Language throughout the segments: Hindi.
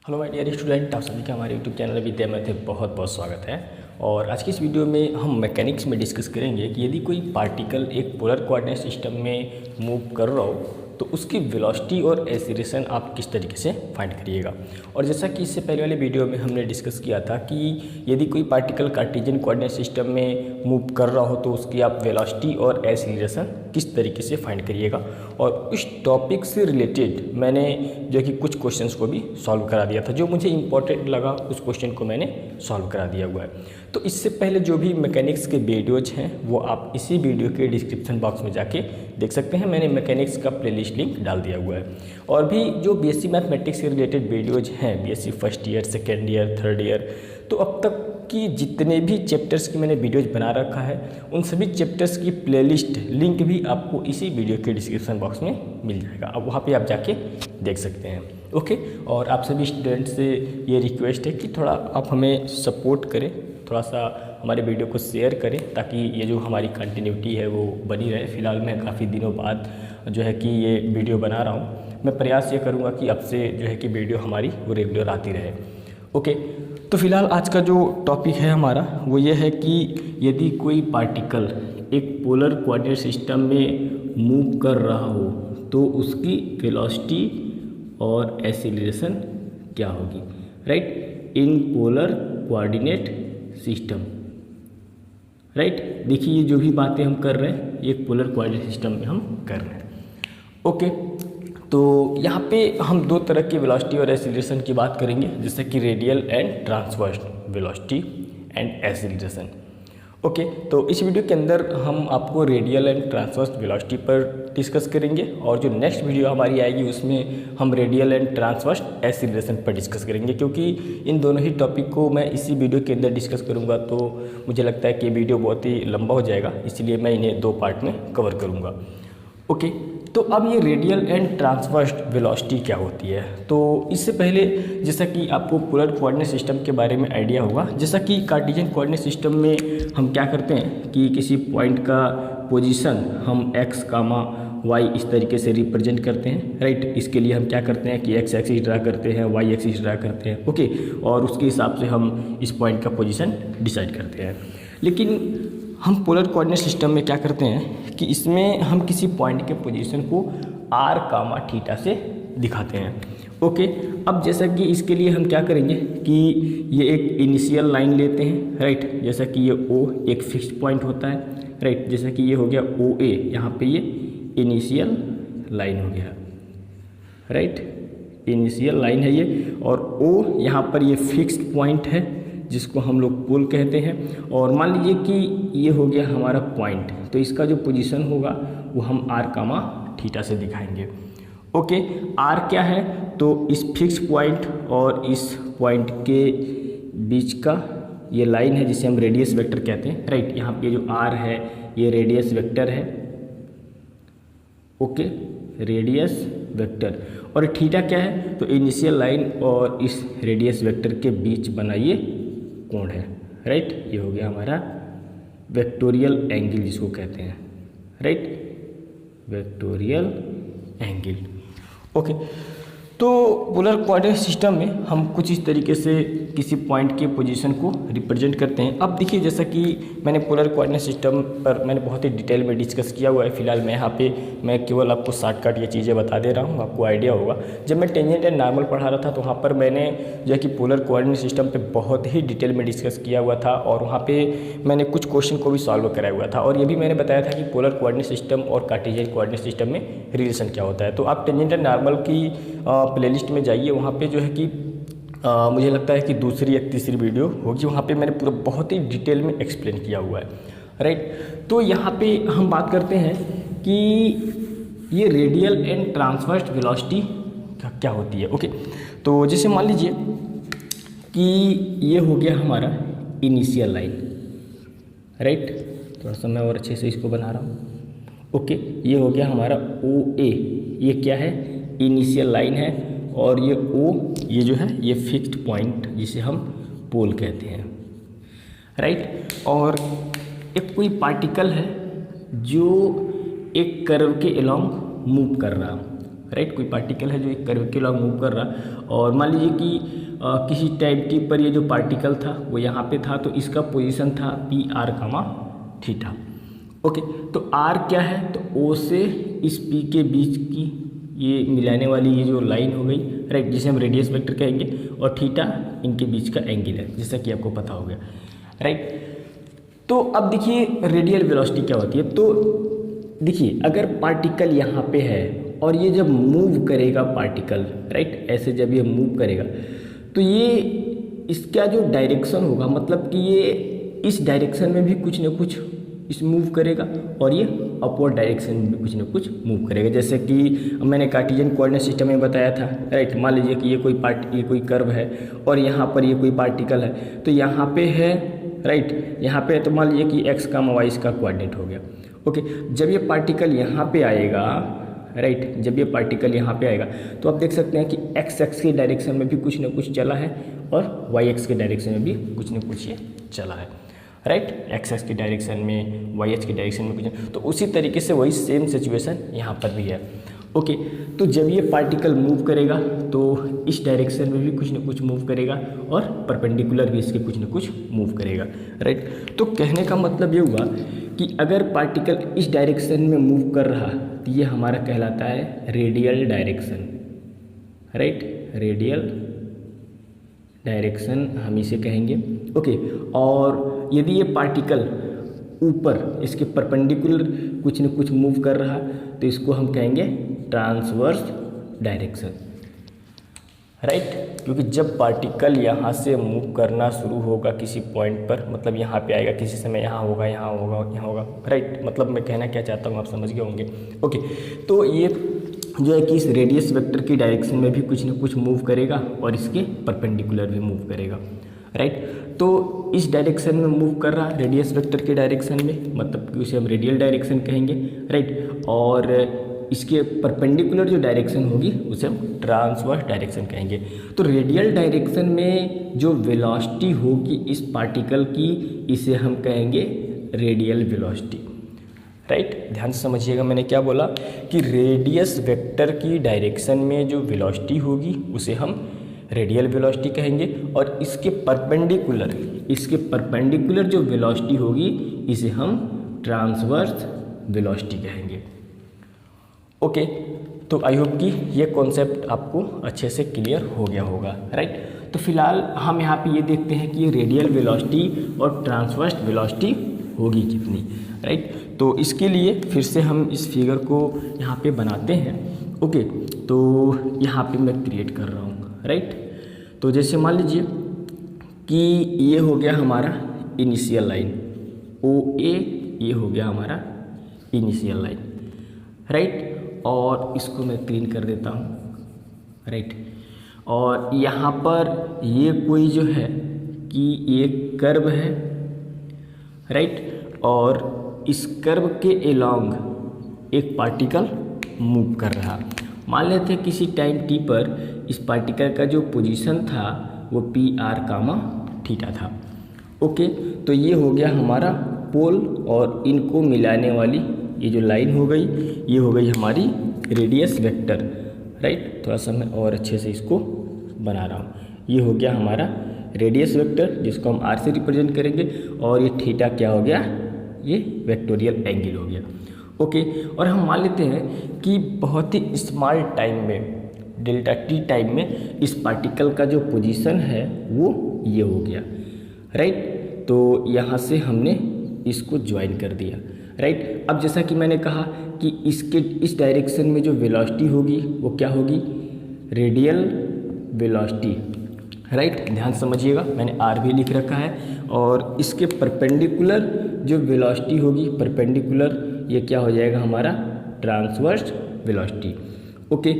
हेलो माय डियर स्टूडेंट, आप सभी का हमारे यूट्यूब चैनल विद्या में बहुत बहुत स्वागत है। और आज की इस वीडियो में हम मैकेनिक्स में डिस्कस करेंगे कि यदि कोई पार्टिकल एक पोलर कोऑर्डिनेट सिस्टम में मूव कर रहा हो तो उसकी वेलोसिटी और एक्सीलरेशन आप किस तरीके से फाइंड करिएगा। और जैसा कि इससे पहले वाले वीडियो में हमने डिस्कस किया था कि यदि कोई पार्टिकल कार्टेशियन कोऑर्डिनेट सिस्टम में मूव कर रहा हो तो उसकी आप वेलोसिटी और एक्सीलरेशन किस तरीके से फाइंड करिएगा। और उस टॉपिक से रिलेटेड मैंने जो कि कुछ क्वेश्चंस को भी सॉल्व करा दिया था, जो मुझे इंपॉर्टेंट लगा उस क्वेश्चन को मैंने सॉल्व करा दिया हुआ है। तो इससे पहले जो भी मैकेनिक्स के वीडियोज हैं वो आप इसी वीडियो के डिस्क्रिप्शन बॉक्स में जाके देख सकते हैं। मैंने मैकेनिक्स का प्लेलिस्ट लिंक डाल दिया हुआ है। और भी जो बीएससी मैथमेटिक्स से रिलेटेड वीडियोज हैं, BSc first year, second year, third year, तो अब तक की जितने भी चैप्टर्स की मैंने वीडियोज बना रखा है उन सभी चैप्टर्स की प्लेलिस्ट लिंक भी आपको इसी वीडियो के डिस्क्रिप्शन बॉक्स में मिल जाएगा। अब वहाँ पे आप जाके देख सकते हैं। ओके, और आप सभी स्टूडेंट से ये रिक्वेस्ट है कि थोड़ा आप हमें सपोर्ट करें, थोड़ा सा हमारे वीडियो को शेयर करें ताकि ये जो हमारी कंटिन्यूटी है वो बनी रहे। फ़िलहाल मैं काफ़ी दिनों बाद जो है कि ये वीडियो बना रहा हूँ। मैं प्रयास ये करूँगा कि अब से जो है कि वीडियो हमारी वो रेगुलर आती रहे। ओके, तो फिलहाल आज का जो टॉपिक है हमारा वो ये है कि यदि कोई पार्टिकल एक पोलर कोऑर्डिनेट सिस्टम में मूव कर रहा हो तो उसकी वेलोसिटी और एक्सीलरेशन क्या होगी, right, in polar coordinate system. Right, देखिए ये जो भी बातें हम कर रहे हैं ये पोलर कोऑर्डिनेट सिस्टम में हम कर रहे हैं। ओके, तो यहाँ पे हम दो तरह की वेलोसिटी और एक्सीलरेशन की बात करेंगे, जैसे कि radial and transverse velocity and acceleration. Okay, तो इस वीडियो के अंदर हम आपको रेडियल एंड ट्रांसवर्स वेलोसिटी पर डिस्कस करेंगे और जो नेक्स्ट वीडियो हमारी आएगी उसमें हम रेडियल एंड ट्रांसवर्स एक्सीलरेशन पर डिस्कस करेंगे। क्योंकि इन दोनों ही टॉपिक को मैं इसी वीडियो के अंदर डिस्कस करूँगा तो मुझे लगता है कि वीडियो बहुत ही लंबा हो जाएगा, इसलिए मैं इन्हें दो पार्ट में कवर करूँगा। ओके, तो अब ये रेडियल एंड ट्रांसवर्स वेलोसिटी क्या होती है। तो इससे पहले जैसा कि आपको पोलर कोऑर्डिनेट सिस्टम के बारे में आइडिया होगा, जैसा कि कार्टेशियन कोऑर्डिनेट सिस्टम में हम क्या करते हैं कि किसी पॉइंट का पोजीशन हम x, y इस तरीके से रिप्रेजेंट करते हैं। राइट, इसके लिए हम क्या करते हैं कि x एक्सिस ड्रा करते हैं, y एक्सिस ड्रा करते हैं। ओके, और उसके हिसाब से हम इस पॉइंट का पोजीशन डिसाइड करते हैं। लेकिन हम पोलर कोऑर्डिनेट सिस्टम में क्या करते हैं कि इसमें हम किसी पॉइंट के पोजीशन को r, थीटा से दिखाते हैं। ओके, अब जैसा कि इसके लिए हम क्या करेंगे कि ये एक इनिशियल लाइन लेते हैं। राइट, जैसा कि ये O एक फिक्स्ड पॉइंट होता है। राइट, जैसा कि ये हो गया OA, यहाँ पे ये इनिशियल लाइन हो गया। राइट, इनिशियल लाइन है ये, और O यहाँ पर ये फिक्स्ड पॉइंट है जिसको हम लोग पोल कहते हैं। और मान लीजिए कि ये हो गया हमारा पॉइंट, तो इसका जो पोजीशन होगा वो हम r, थीटा से दिखाएंगे। ओके, r क्या है तो इस फिक्स पॉइंट और इस पॉइंट के बीच का ये लाइन है जिसे हम रेडियस वेक्टर कहते हैं। राइट, यहाँ पे जो r है ये रेडियस वेक्टर है। ओके, रेडियस वेक्टर, और थीटा क्या है तो इनिशियल लाइन और इस रेडियस वेक्टर के बीच बना ये कोण है। राइट, ये हो गया हमारा वेक्टोरियल एंगल जिसको कहते हैं। Right, vectorial angle. ओके, तो पोलर कोऑर्डिनेट सिस्टम में हम कुछ इस तरीके से किसी पॉइंट के पोजीशन को रिप्रेजेंट करते हैं। अब देखिए, जैसा कि मैंने पोलर कोऑर्डिनेट सिस्टम पर मैंने बहुत ही डिटेल में डिस्कस किया हुआ है। फिलहाल मैं यहाँ पे मैं केवल आपको शॉर्टकट ये चीज़ें बता दे रहा हूँ, आपको आइडिया होगा। जब मैं टेंजेंट एंड नॉर्मल पढ़ा रहा था तो वहाँ पर मैंने जो है कि पोलर कोऑर्डिनेट सिस्टम पर बहुत ही डिटेल में डिस्कस किया हुआ था और वहाँ पर मैंने कुछ क्वेश्चन को भी सॉल्व कराया हुआ था। और ये भी मैंने बताया था कि पोलर कोऑर्डिनेट सिस्टम और कार्टेशियन कोऑर्डिनेट सिस्टम में रिलेशन क्या होता है। तो आप टेंजेंट एंड नॉर्मल की प्लेलिस्ट में जाइए, वहाँ पे जो है कि मुझे लगता है कि दूसरी या तीसरी वीडियो होगी, वहाँ पे मैंने पूरा बहुत ही डिटेल में एक्सप्लेन किया हुआ है। राइट, तो यहाँ पे हम बात करते हैं कि ये रेडियल एंड ट्रांसवर्स वेलोसिटी क्या होती है। ओके, तो जैसे मान लीजिए कि ये हो गया हमारा इनिशियल लाइन। राइट, थोड़ा सा मैं और अच्छे से इसको बना रहा हूँ। ओके, ये हो गया हमारा OA, ये क्या है इनिशियल लाइन है, और ये O ये जो है ये फिक्स्ड पॉइंट जिसे हम पोल कहते हैं। राइट, और एक कोई पार्टिकल है जो एक कर्व के अलोंग मूव कर रहा। राइट। कोई पार्टिकल है जो एक कर्व के लॉन्ग मूव कर रहा, और मान लीजिए कि किसी टाइम टी पर ये जो पार्टिकल था वो यहाँ पे था, तो इसका पोजीशन था P R comma theta. Okay, तो आर क्या है, तो ओ से इस पी के बीच की ये मिलाने वाली ये जो लाइन हो गई, राइट, जिसे हम रेडियस वेक्टर कहेंगे, और थीटा इनके बीच का एंगल है, जैसा कि आपको पता हो गया, राइट। तो अब देखिए रेडियल वेलोसिटी क्या होती है। तो देखिए अगर पार्टिकल यहाँ पे है और ये जब मूव करेगा पार्टिकल, राइट, ऐसे जब ये मूव करेगा तो ये इसका जो डायरेक्शन होगा, मतलब कि ये इस डायरेक्शन में भी कुछ ना कुछ इस मूव करेगा, और ये अपवर्ड डायरेक्शन में भी कुछ ना कुछ मूव करेगा। जैसे कि मैंने कार्टेशियन कोऑर्डिनेट सिस्टम में बताया था, राइट। मान लीजिए कि ये कोई कर्व है और यहाँ पर ये कोई पार्टिकल है, तो यहाँ पे है, राइट, यहाँ पे तो मान लीजिए कि एक्स का वाई इसका कोऑर्डिनेट हो गया। ओके, जब ये पार्टिकल यहाँ पे आएगा, राइट, जब ये पार्टिकल यहाँ पे आएगा तो आप देख सकते हैं कि एक्स एक्स के डायरेक्शन में भी कुछ ना कुछ चला है, और वाई एक्स के डायरेक्शन में भी कुछ ना कुछ ये चला है, राइट। एक्स एक्स के डायरेक्शन में, वाई एक्स के डायरेक्शन में कुछ, तो उसी तरीके से वही सेम सिचुएशन यहाँ पर भी है। ओके, तो जब ये पार्टिकल मूव करेगा तो इस डायरेक्शन में भी कुछ ना कुछ मूव करेगा, और परपेंडिकुलर भी इसके कुछ ना कुछ मूव करेगा, राइट। तो कहने का मतलब ये हुआ कि अगर पार्टिकल इस डायरेक्शन में मूव कर रहा तो ये हमारा कहलाता है radial direction, right, radial direction हम इसे कहेंगे। ओके, और यदि ये पार्टिकल ऊपर इसके परपेंडिकुलर कुछ न कुछ मूव कर रहा तो इसको हम कहेंगे ट्रांसवर्स डायरेक्शन, राइट। क्योंकि जब पार्टिकल यहाँ से मूव करना शुरू होगा किसी पॉइंट पर, मतलब यहाँ पे आएगा, किसी समय यहाँ होगा, यहाँ होगा, यहाँ होगा, राइट। मतलब मैं कहना क्या चाहता हूँ आप समझ गए होंगे। ओके, तो ये जो है कि इस रेडियस वेक्टर की डायरेक्शन में भी कुछ न कुछ मूव करेगा, और इसके परपेंडिकुलर भी मूव करेगा, राइट। तो इस डायरेक्शन में मूव कर रहा रेडियस वेक्टर के डायरेक्शन में, मतलब कि उसे हम रेडियल डायरेक्शन कहेंगे, राइट। और इसके परपेंडिकुलर जो डायरेक्शन होगी उसे हम ट्रांसवर्स डायरेक्शन कहेंगे। तो रेडियल डायरेक्शन में जो वेलोसिटी होगी इस पार्टिकल की, इसे हम कहेंगे रेडियल वेलोसिटी, राइट। ध्यान से समझिएगा मैंने क्या बोला, कि रेडियस वेक्टर की डायरेक्शन में जो वेलोसिटी होगी उसे हम रेडियल वेलोसिटी कहेंगे, और इसके परपेंडिकुलर जो वेलोसिटी होगी इसे हम ट्रांसवर्स वेलोसिटी कहेंगे। ओके, तो आई होप कि ये कॉन्सेप्ट आपको अच्छे से क्लियर हो गया होगा, राइट। तो फिलहाल हम यहाँ पे ये देखते हैं कि ये रेडियल वेलोसिटी और ट्रांसवर्स वेलोसिटी होगी कितनी, राइट। तो इसके लिए फिर से हम इस फिगर को यहाँ पे बनाते हैं। ओके, तो यहाँ पे मैं क्रिएट कर रहा हूँ, राइट। तो जैसे मान लीजिए कि ये हो गया हमारा इनिशियल लाइन ओ ए, ये हो गया हमारा इनिशियल लाइन, राइट। और इसको मैं क्लीन कर देता हूँ, राइट। और यहाँ पर ये कोई जो है कि ये कर्व है, राइट। और इस कर्व के एलॉन्ग एक पार्टिकल मूव कर रहा। मान लेते हैं किसी टाइम टी पर इस पार्टिकल का जो पोजीशन था वो पी आर कामा थीटा था। ओके, तो ये हो गया हमारा पोल, और इनको मिलाने वाली ये जो लाइन हो गई, ये हो गई हमारी रेडियस वेक्टर, राइट। थोड़ा सा मैं और अच्छे से इसको बना रहा हूँ। ये हो गया हमारा रेडियस वेक्टर, जिसको हम आर से रिप्रेजेंट करेंगे, और ये थीटा क्या हो गया, ये वेक्टोरियल एंगल हो गया। ओके, और हम मान लेते हैं कि बहुत ही स्मॉल टाइम में, डेल्टा टी टाइम में, इस पार्टिकल का जो पोजीशन है वो ये हो गया, राइट। तो यहाँ से हमने इसको ज्वाइन कर दिया, राइट। अब जैसा कि मैंने कहा कि इस डायरेक्शन में जो वेलोसिटी होगी वो क्या होगी, रेडियल वेलोसिटी, राइट। ध्यान समझिएगा, मैंने आर भी लिख रखा है, और इसके परपेंडिकुलर जो वेलोसिटी होगी, परपेंडिकुलर, ये क्या हो जाएगा हमारा ट्रांसवर्स वेलोसिटी। ओके,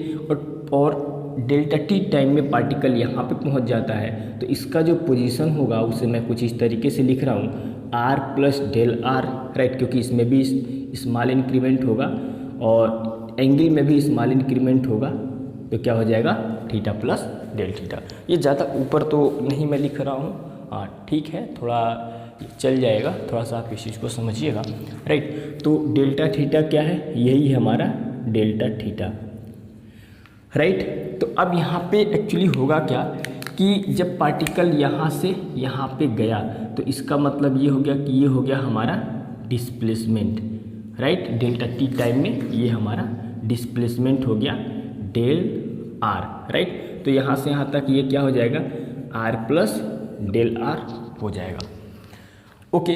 और डेल्टा टी टाइम में पार्टिकल यहाँ पे पहुँच जाता है, तो इसका जो पोजीशन होगा उसे मैं कुछ इस तरीके से लिख रहा हूँ, R plus del R, right. क्योंकि इसमें भी स्मॉल इंक्रीमेंट होगा और एंगल में भी स्मॉल इंक्रीमेंट होगा, तो क्या हो जाएगा थीटा प्लस डेल थीटा। ये ज़्यादा ऊपर तो नहीं मैं लिख रहा हूँ, हाँ ठीक है, थोड़ा चल जाएगा, थोड़ा सा आप इस चीज़ को समझिएगा, राइट। तो डेल्टा थीटा क्या है, यही है हमारा डेल्टा थीटा, राइट। तो अब यहाँ पे एक्चुअली होगा क्या कि जब पार्टिकल यहाँ से यहाँ पे गया तो इसका मतलब ये हो गया कि ये हो गया हमारा displacement, right. Delta T time में ये हमारा डिस्प्लेसमेंट हो गया डेल आर, राइट। तो यहाँ से यहाँ तक ये क्या हो जाएगा, आर प्लस डेल आर हो जाएगा। ओके,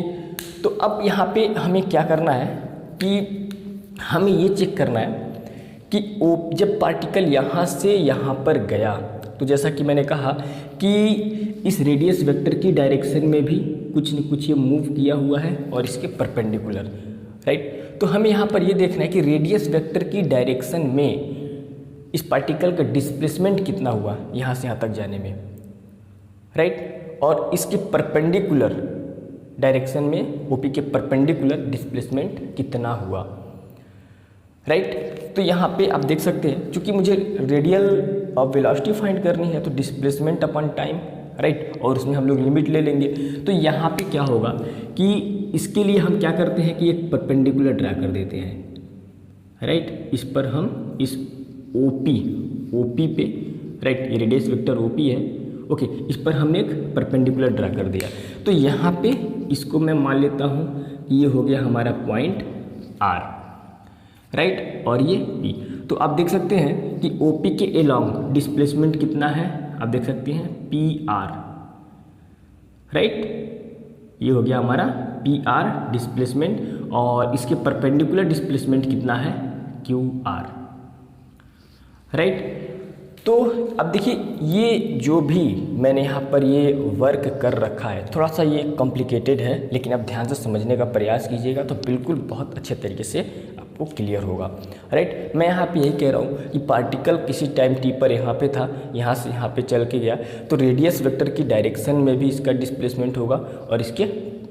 तो अब यहाँ पे हमें क्या करना है कि हमें ये चेक करना है कि जब पार्टिकल यहाँ से यहाँ पर गया तो जैसा कि मैंने कहा कि इस रेडियस वेक्टर की डायरेक्शन में भी कुछ न कुछ ये मूव किया हुआ है और इसके परपेंडिकुलर, राइट। तो हमें यहाँ पर ये देखना है कि रेडियस वेक्टर की डायरेक्शन में इस पार्टिकल का डिस्प्लेसमेंट कितना हुआ यहाँ से यहाँ तक जाने में, राइट। और इसके परपेंडिकुलर डायरेक्शन में ओपी के परपेंडिकुलर डिस्प्लेसमेंट कितना हुआ, राइट। तो यहाँ पे आप देख सकते हैं चूँकि मुझे रेडियल वेलोसिटी फाइंड करनी है तो डिस्प्लेसमेंट अपॉन टाइम, राइट, और उसमें हम लोग लिमिट ले लेंगे। तो यहाँ पे क्या होगा कि इसके लिए हम क्या करते हैं कि एक परपेंडिकुलर ड्रा कर देते हैं, राइट। इस पर हम इस ओपी पे, राइट, ये रेडियस वेक्टर ओपी है, ओके, इस पर हमने एक परपेंडिकुलर ड्रा कर दिया। तो यहाँ पे इसको मैं मान लेता हूँ कि ये हो गया हमारा पॉइंट आर, राइट, और ये पी। तो आप देख सकते हैं कि ओपी के एलॉन्ग डिस्प्लेसमेंट कितना है, आप देख सकते हैं पी आर, राइट। ये हो गया हमारा पी आर डिस्प्लेसमेंट और इसके परपेंडिकुलर डिस्प्लेसमेंट कितना है, क्यू आर, राइट। तो अब देखिए ये जो भी मैंने यहाँ पर ये वर्क कर रखा है थोड़ा सा ये कॉम्प्लिकेटेड है, लेकिन आप ध्यान से समझने का प्रयास कीजिएगा तो बिल्कुल बहुत अच्छे तरीके से आपको क्लियर होगा, राइट। मैं यहाँ पे यही कह रहा हूँ कि पार्टिकल किसी टाइम टी पर यहाँ पे था, यहाँ से यहाँ पे चल के गया तो रेडियस वेक्टर की डायरेक्शन में भी इसका डिस्प्लेसमेंट होगा और इसके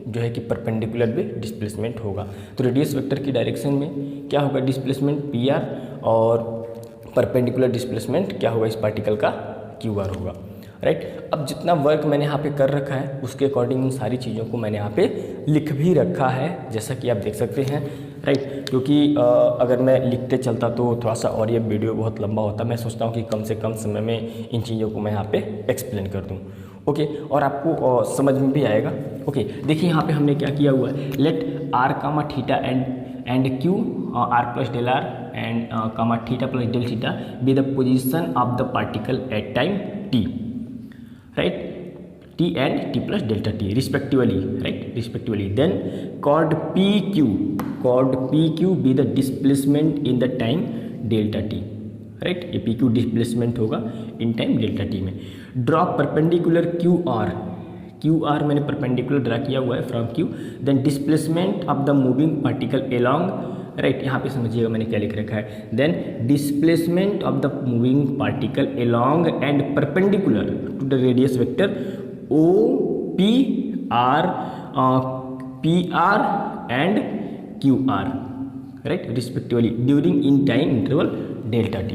जो है कि परपेंडिकुलर भी डिस्प्लेसमेंट होगा। तो रेडियस वेक्टर की डायरेक्शन में क्या होगा, डिस्प्लेसमेंट पी आर, और परपेंडिकुलर डिस्प्लेसमेंट क्या होगा, इस पार्टिकल का क्यू आर होगा, राइट। अब जितना वर्क मैंने यहाँ पे कर रखा है उसके अकॉर्डिंग उन सारी चीज़ों को मैंने यहाँ पे लिख भी रखा है, जैसा कि आप देख सकते हैं, राइट। क्योंकि अगर मैं लिखते चलता तो थोड़ा सा और ये वीडियो बहुत लंबा होता। मैं सोचता हूँ कि कम से कम समय में इन चीज़ों को मैं यहाँ पे एक्सप्लेन कर दूँ, ओके, और आपको समझ में भी आएगा। ओके, देखिए यहाँ पे हमने क्या किया हुआ है, let R comma theta and Q R plus del R and comma theta plus del theta be the position of the particle at time T, right, T and T plus delta T respectively, right, respectively. Then chord P Q be the displacement in the time delta T, right. ये पी क्यू डिस्प्लेसमेंट होगा इन टाइम डेल्टा टी में। ड्रॉ परपेंडिकुलर क्यू आर मैंने परपेंडिकुलर ड्रा किया हुआ है from Q, then displacement of the moving particle along, right, यहाँ पे समझिएगा मैंने क्या लिख रखा है, then displacement of the moving particle along and perpendicular to the radius vector O P R and Q R, right, respectively during in time interval delta T,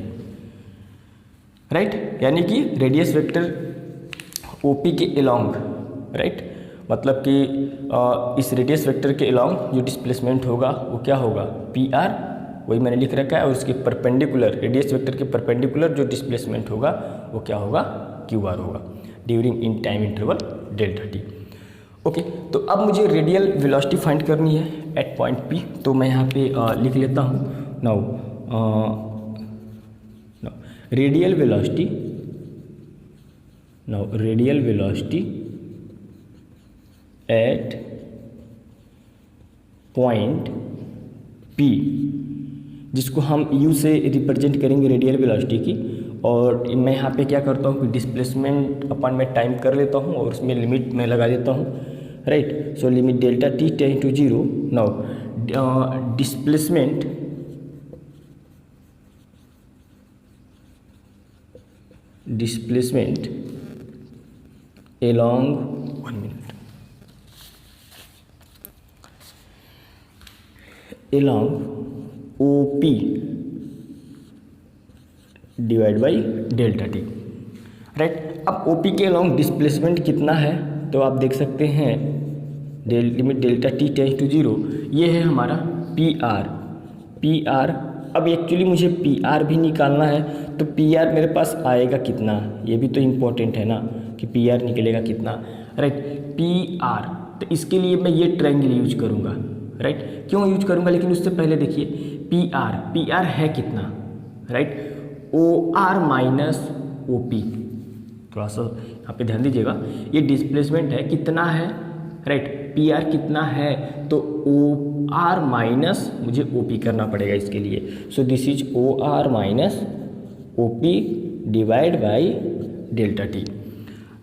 right. यानी कि रेडियस वेक्टर ओपी के एलॉन्ग, राइट, मतलब कि इस रेडियस वेक्टर के एलॉन्ग जो डिस्प्लेसमेंट होगा वो क्या होगा, पी आर, वही मैंने लिख रखा है, और उसके परपेंडिकुलर रेडियस वेक्टर के परपेंडिकुलर जो डिस्प्लेसमेंट होगा वो क्या होगा, क्यू आर होगा, during in time interval delta T. Okay, तो अब मुझे रेडियल वेलोसिटी फाइंड करनी है एट पॉइंट पी, तो मैं यहाँ पे लिख लेता हूँ now radial velocity at point P, जिसको हम u से रिप्रेजेंट करेंगे रेडियल वेलोसिटी की, और मैं यहाँ पे क्या करता हूँ कि डिस्प्लेसमेंट अपन में टाइम कर लेता हूँ और उसमें लिमिट में लगा देता हूँ, right. So limit delta T tend to 0, now displacement along 1 minute along OP divide by delta T, right. अब OP के अलॉन्ग डिस्प्लेसमेंट कितना है तो आप देख सकते हैं limit delta T tends to 0, ये है हमारा पी आर अब एक्चुअली मुझे पी आर भी निकालना है, तो पी आर मेरे पास आएगा कितना, ये भी तो इम्पोर्टेंट है ना कि पी आर निकलेगा कितना, राइट। पी आर, तो इसके लिए मैं ये ट्रायंगल यूज करूँगा, राइट। क्यों यूज करूँगा, लेकिन उससे पहले देखिए पी आर है कितना, right. O R minus O P, थोड़ा सा यहाँ पे ध्यान दीजिएगा, ये डिस्प्लेसमेंट है कितना है, राइट। पी आर कितना है, तो ओ आर माइनस मुझे ओ पी करना पड़ेगा इसके लिए। So this is O R minus O P divide by delta T,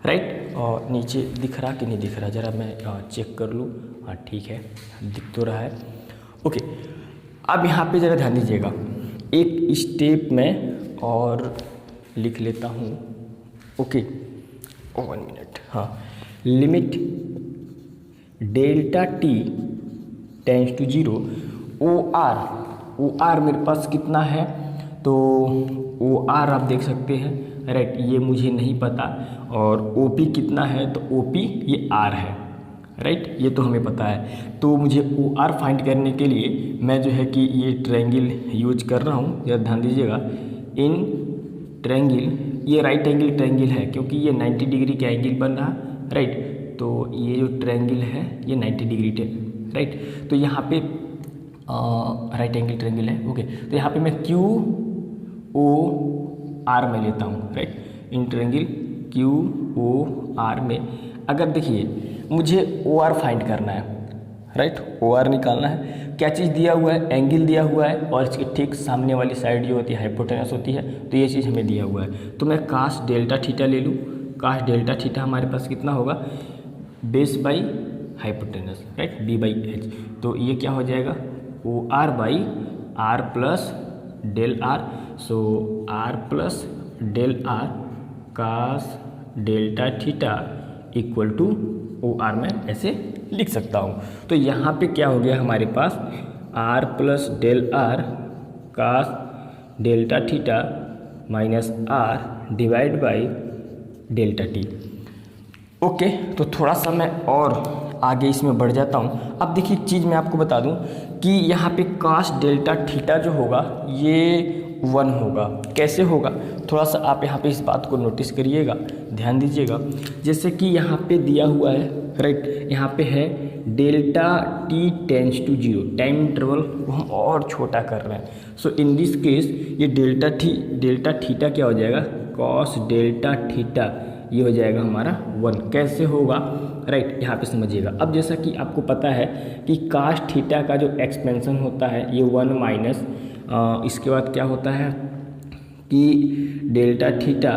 right. और नीचे दिख रहा कि नहीं दिख रहा, ज़रा मैं चेक कर लूँ। हाँ ठीक है, दिख तो रहा है। ओके, अब यहाँ पे ज़रा ध्यान दीजिएगा, एक स्टेप में और लिख लेता हूँ। ओके 1 मिनट, हाँ। Limit delta T tends to 0, O R मेरे पास कितना है, तो ओ आर आप देख सकते हैं, राइट। ये मुझे नहीं पता, और ओ पी कितना है, तो ओ पी ये आर है, राइट। ये तो हमें पता है। तो मुझे ओ आर फाइंड करने के लिए मैं जो है कि ये ट्रायंगल यूज कर रहा हूँ, जरा ध्यान दीजिएगा। इन ट्रायंगल, ये राइट एंगल ट्रायंगल है क्योंकि ये 90 डिग्री का एंगल बन रहा, राइट। तो ये जो ट्रायंगल है ये 90 डिग्री राइट। तो यहाँ पे राइट एंगल ट्रायंगल है, ओके। तो यहाँ पे मैं क्यू ओ आर में लेता हूँ, right. In triangle Q O R में अगर देखिए मुझे ओ आर फाइंड करना है, राइट। ओ आर निकालना है, क्या चीज़ दिया हुआ है, एंगल दिया हुआ है, और इसके ठीक सामने वाली साइड जो होती है हाइपोटेनस होती है, तो ये चीज़ हमें दिया हुआ है। तो मैं कास डेल्टा थीटा ले लूँ। कास डेल्टा थीटा हमारे पास कितना होगा, base by hypotenuse, right, B by H. तो ये क्या हो जाएगा, O R by R plus del R. So R plus del R cos delta theta equal to O R में ऐसे लिख सकता हूँ। तो यहाँ पे क्या हो गया हमारे पास, R plus del R cos delta theta minus R divide by delta T. Okay, तो थोड़ा सा मैं और आगे इसमें बढ़ जाता हूँ। अब देखिए एक चीज़ मैं आपको बता दूँ कि यहाँ पे कास डेल्टा थीटा जो होगा ये 1 होगा। कैसे होगा, थोड़ा सा आप यहाँ पे इस बात को नोटिस करिएगा, ध्यान दीजिएगा। जैसे कि यहाँ पे दिया हुआ है, राइट, यहाँ पे है delta T tends to 0, time interval को हम और छोटा कर रहे हैं। सो इन दिस केस ये डेल्टा थीटा क्या हो जाएगा, कॉस डेल्टा थीटा, ये हो जाएगा हमारा 1। कैसे होगा, राइट, यहाँ पे समझिएगा। अब जैसा कि आपको पता है कि कास थीटा का जो एक्सपेंशन होता है ये 1 माइनस इसके बाद क्या होता है कि डेल्टा थीटा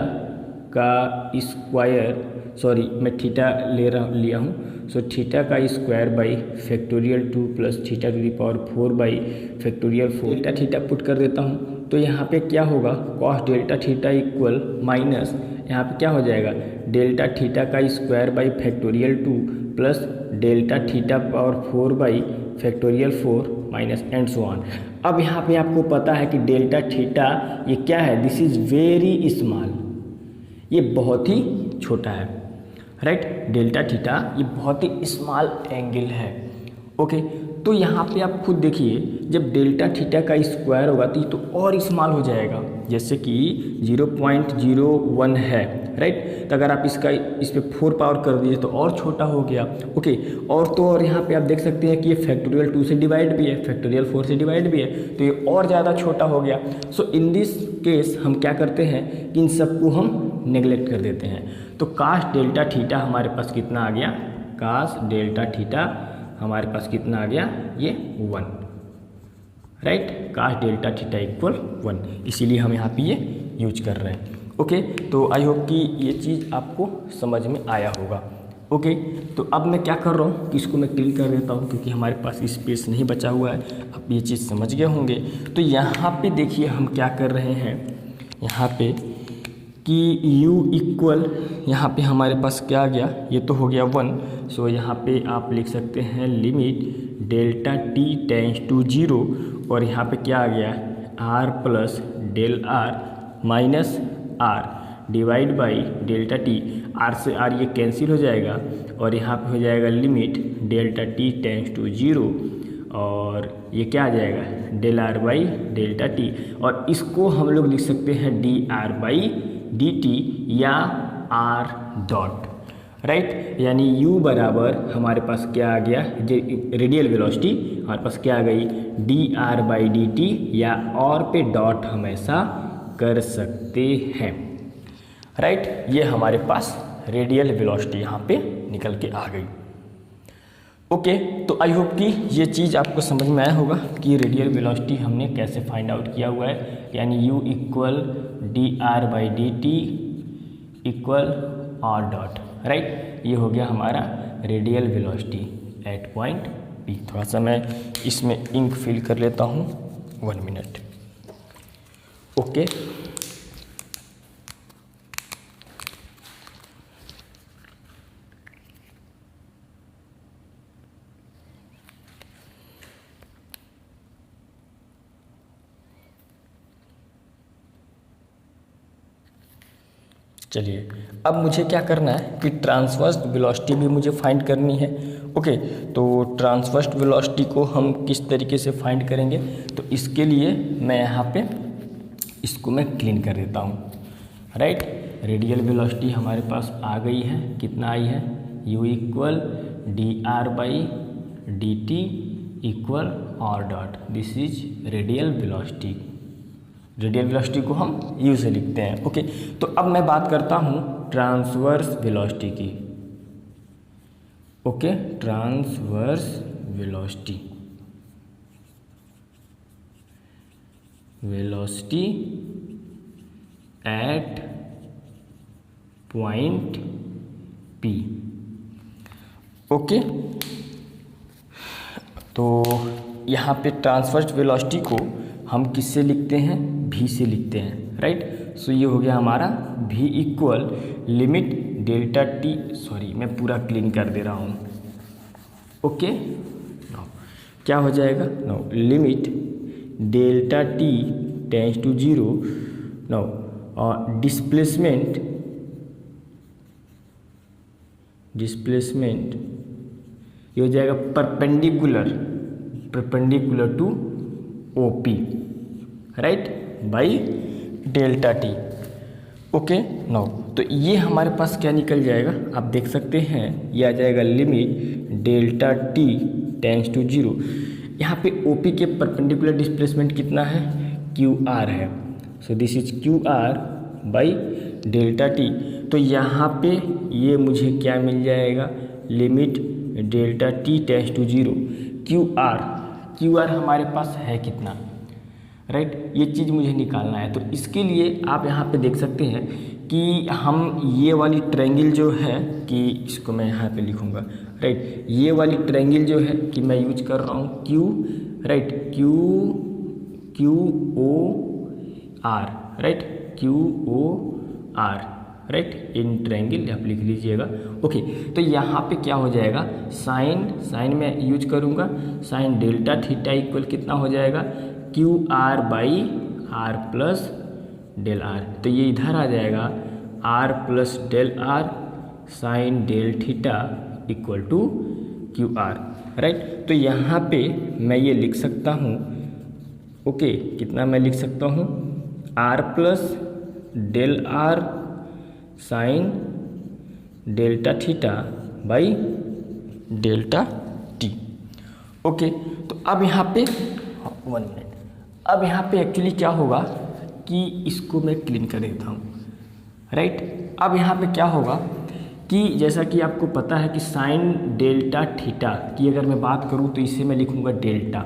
का स्क्वायर, सॉरी मैं थीटा लिया हूँ, सो थीटा का square by factorial 2 plus theta two the power 4 by factorial 4। Delta theta put कर देता हूँ, तो यहाँ पे क्या होगा, cos delta theta equal minus यहाँ पे क्या हो जाएगा, डेल्टा थीटा का square by factorial 2 plus delta theta power 4 by factorial 4 minus and so on. अब यहाँ पे आपको पता है कि डेल्टा थीटा ये क्या है, दिस इज़ वेरी स्मॉल, ये बहुत ही छोटा है, राइट। डेल्टा थीटा ये बहुत ही स्मॉल एंगल है, ओके। तो यहाँ पे आप खुद देखिए, जब डेल्टा थीटा का स्क्वायर होगा तो ये तो और स्मॉल हो जाएगा, जैसे कि 0.01 है, राइट। तो अगर आप इस पे 4 पावर कर दीजिए तो और छोटा हो गया, ओके। और तो और यहाँ पे आप देख सकते हैं कि ये फैक्टोरियल 2 से डिवाइड भी है, फैक्टोरियल 4 से डिवाइड भी है, तो ये और ज़्यादा छोटा हो गया। सो इन दिस केस हम क्या करते हैं कि इन सबको हम नेगलेक्ट कर देते हैं। तो कास डेल्टा थीटा हमारे पास कितना आ गया, कास डेल्टा थीटा हमारे पास कितना आ गया, ये 1, राइट। कास डेल्टा थीटा इक्वल 1, इसीलिए हम यहाँ पे ये यूज कर रहे हैं, ओके। तो आई होप कि ये चीज़ आपको समझ में आया होगा, ओके। तो अब मैं क्या कर रहा हूँ कि इसको मैं क्लिक कर देता हूँ क्योंकि हमारे पास स्पेस नहीं बचा हुआ है। अब ये चीज़ समझ गए होंगे। तो यहाँ पे देखिए हम क्या कर रहे हैं, यहाँ पे कि u इक्वल, यहाँ पे हमारे पास क्या आ गया, ये तो हो गया 1। सो यहाँ पे आप लिख सकते हैं limit delta t tends to 0, और यहाँ पे क्या आ गया, r plus del R minus R divide by delta t। r से r ये कैंसिल हो जाएगा, और यहाँ पे हो जाएगा limit delta t tends to 0, और ये क्या आ जाएगा del R by delta T, और इसको हम लोग लिख सकते हैं D R by D T या आर डॉट, राइट। यानी u बराबर हमारे पास क्या आ गया, रेडियल वेलोसिटी हमारे पास क्या आ गई D R by D T, या और पे डॉट हम ऐसा कर सकते हैं, राइट। ये हमारे पास रेडियल वेलोसिटी यहाँ पे निकल के आ गई। ओके, तो आई होप कि ये चीज़ आपको समझ में आया होगा कि रेडियल वेलोसिटी हमने कैसे फाइंड आउट किया हुआ है, यानी u equal D R by D T equal are dot, right. ये हो गया हमारा radial velocity at point P। थोड़ा सा मैं इसमें इंक फिल कर लेता हूँ, 1 मिनट। ओके, चलिए अब मुझे क्या करना है कि ट्रांसवर्स वेलोसिटी भी मुझे फाइंड करनी है। ओके, तो ट्रांसवर्स वेलोसिटी को हम किस तरीके से फाइंड करेंगे, तो इसके लिए मैं यहाँ पे इसको मैं क्लीन कर देता हूँ, राइट। रेडियल वेलोसिटी हमारे पास आ गई है, कितना आई है u equal D R by D T equal R dot, this is radial velocity. Radial velocity को हम u से लिखते हैं। ओके, तो अब मैं बात करता हूँ ट्रांसवर्स वेलोसिटी की। Okay, transverse velocity, velocity at point P। Okay, तो यहाँ पे ट्रांसवर्स वेलोसिटी को हम किससे लिखते हैं, v से लिखते हैं, राइट। सो ये हो गया हमारा v equal limit delta T, sorry मैं पूरा क्लीन कर दे रहा हूँ। ओके, नाउ क्या हो जाएगा, now limit delta T tends to 0, now displacement ये हो जाएगा perpendicular to OP, right, by delta T. Okay, now तो ये हमारे पास क्या निकल जाएगा, आप देख सकते हैं ये आ जाएगा limit delta T tends to 0। यहाँ पे OP के परपेंडिकुलर डिस्प्लेसमेंट कितना है, QR है। So this is QR by delta T. तो यहाँ पे ये मुझे क्या मिल जाएगा, limit delta T tends to 0 QR हमारे पास है कितना, राइट। ये चीज़ मुझे निकालना है। तो इसके लिए आप यहाँ पे देख सकते हैं कि हम ये वाली ट्रायंगल जो है, कि इसको मैं यहाँ पे लिखूँगा, राइट। ये वाली ट्रायंगल जो है कि मैं यूज कर रहा हूँ Q, right, QOR, right, QOR, right, in triangle आप लिख लीजिएगा। ओके, तो यहाँ पे क्या हो जाएगा, साइन में यूज करूँगा, साइन डेल्टा थीटा इक्वल कितना हो जाएगा QR by R plus del R। तो ये इधर आ जाएगा R plus del R sine del theta equal to QR, right. तो यहाँ पे मैं ये लिख सकता हूँ, ओके, कितना मैं लिख सकता हूँ, R plus del R sine delta theta by delta T. Okay, तो अब यहाँ पे 1 मिनट, अब यहाँ पे एक्चुअली क्या होगा कि इसको मैं क्लीन कर देता हूँ, राइट। अब यहाँ पे क्या होगा कि जैसा कि आपको पता है कि साइन डेल्टा थीटा की अगर मैं बात करूँ तो इसे मैं लिखूँगा डेल्टा,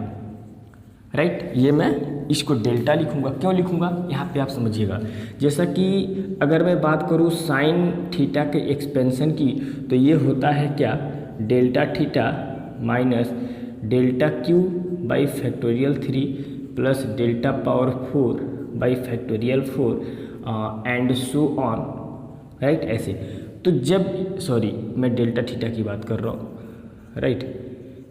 राइट। ये मैं इसको डेल्टा लिखूँगा, क्यों लिखूँगा यहाँ पे आप समझिएगा। जैसा कि अगर मैं बात करूँ साइन थीटा के एक्सपेंशन की, तो ये होता है क्या, delta theta minus delta Q by factorial 3 plus delta power 4 by factorial 4 and so on, right, ऐसे। तो जब, सॉरी मैं डेल्टा थीटा की बात कर रहा हूँ, राइट,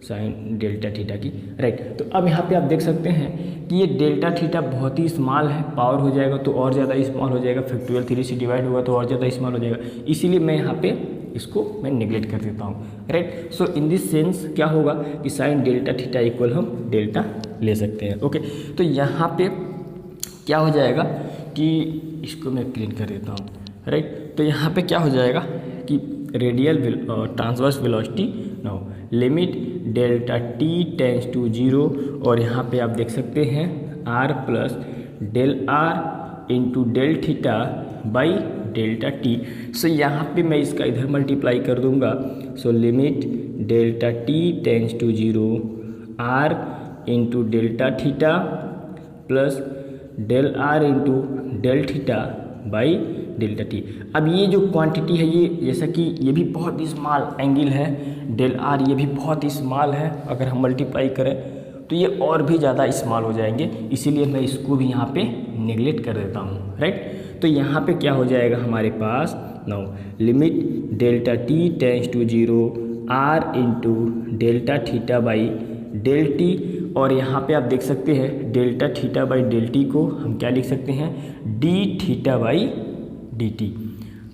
साइन डेल्टा थीटा की, राइट। तो अब यहाँ पे आप देख सकते हैं कि ये डेल्टा थीटा बहुत ही स्मॉल है, पावर हो जाएगा तो और ज़्यादा स्मॉल हो जाएगा, फैक्टोरियल 3 से डिवाइड होगा तो और ज़्यादा स्मॉल हो जाएगा। इसीलिए मैं यहाँ पे इसको मैं नेगलेक्ट कर देता हूँ, right. So in this sense क्या होगा कि साइन डेल्टा थीटा इक्वल हम डेल्टा ले सकते हैं, ओके। तो यहाँ पे क्या हो जाएगा कि इसको मैं क्लीन कर देता हूँ, राइट। तो यहाँ पे क्या हो जाएगा कि radial transverse velocity now limit delta T tends to 0, और यहाँ पे आप देख सकते हैं r plus del R into del theta by delta T. So यहाँ पे मैं इसका इधर मल्टीप्लाई कर दूंगा। So limit delta T tends to 0 r into delta theta plus del R into del theta by delta T. अब ये जो क्वांटिटी है ये जैसा कि ये भी बहुत ही स्मॉल एंगल है, डेल आर ये भी बहुत ही स्मॉल है, अगर हम मल्टीप्लाई करें तो ये और भी ज़्यादा स्मॉल हो जाएंगे, इसीलिए मैं इसको भी यहाँ पे नेगलेक्ट कर देता हूँ, राइट। तो यहाँ पे क्या हो जाएगा हमारे पास now limit delta T tends to 0 r into delta theta by del T, और यहाँ पे आप देख सकते हैं delta theta by del T को हम क्या लिख सकते हैं D theta by D T,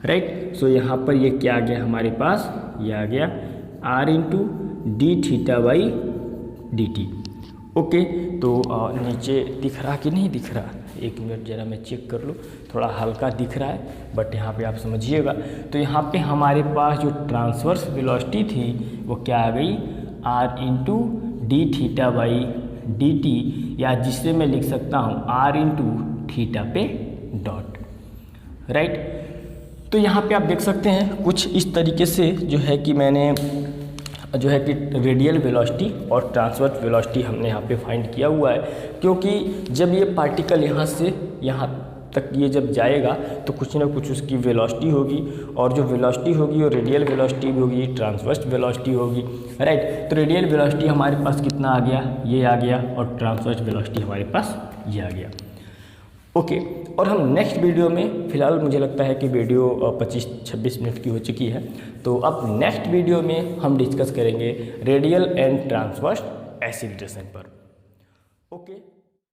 right. So यहाँ पर ये क्या आ गया हमारे पास, ये आ गया r into D theta by D T, okay. तो नीचे दिख रहा कि नहीं दिख रहा, एक मिनट ज़रा मैं चेक कर लूँ, थोड़ा हल्का दिख रहा है बट यहाँ पे आप समझिएगा। तो यहाँ पे हमारे पास जो ट्रांसवर्स वेलोसिटी थी वो क्या आ गई r into D theta by D T, या जिससे मैं लिख सकता हूँ r इंटू थीटा पे डॉट, राइट। तो यहाँ पे आप देख सकते हैं कुछ इस तरीके से जो है कि मैंने जो है कि रेडियल वेलोसिटी और ट्रांसवर्स वेलोसिटी हमने यहाँ पे फाइंड किया हुआ है, क्योंकि जब ये पार्टिकल यहाँ से यहाँ तक ये जब जाएगा तो कुछ ना कुछ उसकी वेलोसिटी होगी, और जो वेलोसिटी होगी वो रेडियल वेलोसिटी भी होगी, ट्रांसवर्स वेलोसिटी होगी, राइट। तो रेडियल वेलोसिटी हमारे पास कितना आ गया, ये आ गया, और ट्रांसवर्स वेलोसिटी हमारे पास ये आ गया, ओके। और हम नेक्स्ट वीडियो में, फिलहाल मुझे लगता है कि वीडियो 25-26 मिनट की हो चुकी है, तो अब नेक्स्ट वीडियो में हम डिस्कस करेंगे रेडियल एंड ट्रांसवर्स एक्सीलरेशन पर, ओके।